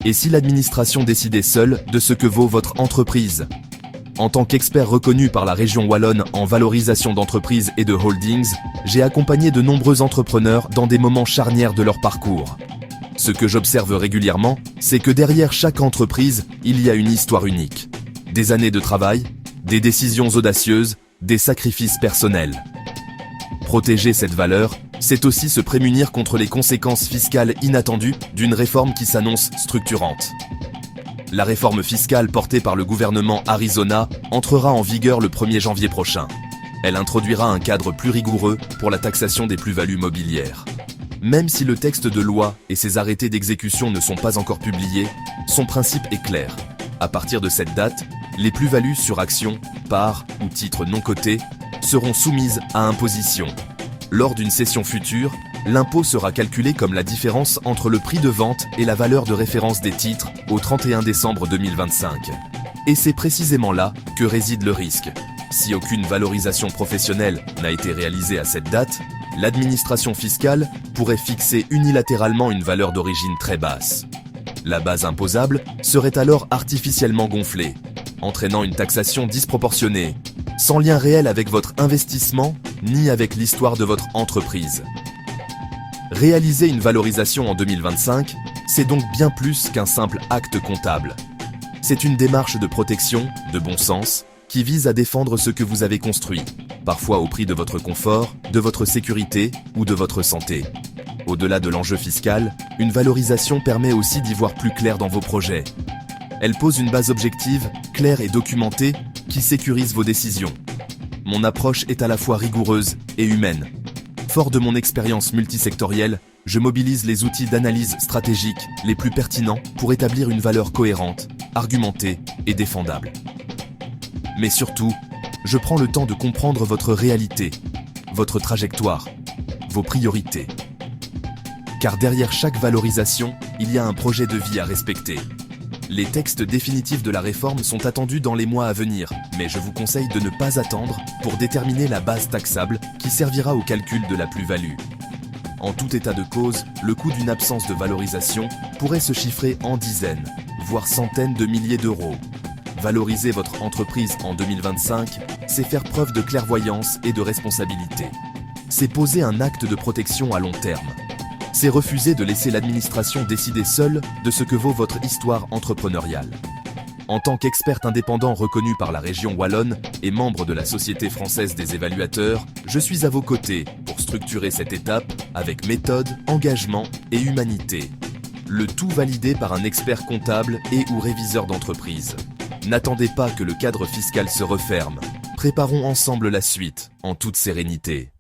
Et si l'administration décidait seule de ce que vaut votre entreprise? En tant qu'expert reconnu par la région wallonne en valorisation d'entreprises et de holdings, j'ai accompagné de nombreux entrepreneurs dans des moments charnières de leur parcours. Ce que j'observe régulièrement, c'est que derrière chaque entreprise, il y a une histoire unique. Des années de travail, des décisions audacieuses, des sacrifices personnels. Protéger cette valeur, c'est aussi se prémunir contre les conséquences fiscales inattendues d'une réforme qui s'annonce structurante. La réforme fiscale portée par le gouvernement Arizona entrera en vigueur le 1er janvier prochain. Elle introduira un cadre plus rigoureux pour la taxation des plus-values mobilières. Même si le texte de loi et ses arrêtés d'exécution ne sont pas encore publiés, son principe est clair. À partir de cette date, les plus-values sur actions, parts ou titres non cotés seront soumises à imposition. Lors d'une cession future, l'impôt sera calculé comme la différence entre le prix de vente et la valeur de référence des titres au 31 décembre 2025. Et c'est précisément là que réside le risque. Si aucune valorisation professionnelle n'a été réalisée à cette date, l'administration fiscale pourrait fixer unilatéralement une valeur d'origine très basse. La base imposable serait alors artificiellement gonflée, entraînant une taxation disproportionnée, sans lien réel avec votre investissement ni avec l'histoire de votre entreprise. Réaliser une valorisation en 2025, c'est donc bien plus qu'un simple acte comptable. C'est une démarche de protection, de bon sens, qui vise à défendre ce que vous avez construit, parfois au prix de votre confort, de votre sécurité ou de votre santé. Au-delà de l'enjeu fiscal, une valorisation permet aussi d'y voir plus clair dans vos projets. Elle pose une base objective, claire et documentée, qui sécurise vos décisions. Mon approche est à la fois rigoureuse et humaine. Fort de mon expérience multisectorielle, je mobilise les outils d'analyse stratégique les plus pertinents pour établir une valeur cohérente, argumentée et défendable. Mais surtout, je prends le temps de comprendre votre réalité, votre trajectoire, vos priorités. Car derrière chaque valorisation, il y a un projet de vie à respecter. Les textes définitifs de la réforme sont attendus dans les mois à venir, mais je vous conseille de ne pas attendre pour déterminer la base taxable qui servira au calcul de la plus-value. En tout état de cause, le coût d'une absence de valorisation pourrait se chiffrer en dizaines, voire centaines de milliers d'euros. Valoriser votre entreprise en 2025, c'est faire preuve de clairvoyance et de responsabilité. C'est poser un acte de protection à long terme. C'est refuser de laisser l'administration décider seule de ce que vaut votre histoire entrepreneuriale. En tant qu'expert indépendant reconnu par la région wallonne et membre de la Société française des évaluateurs, je suis à vos côtés pour structurer cette étape avec méthode, engagement et humanité. Le tout validé par un expert comptable et ou réviseur d'entreprise. N'attendez pas que le cadre fiscal se referme. Préparons ensemble la suite, en toute sérénité.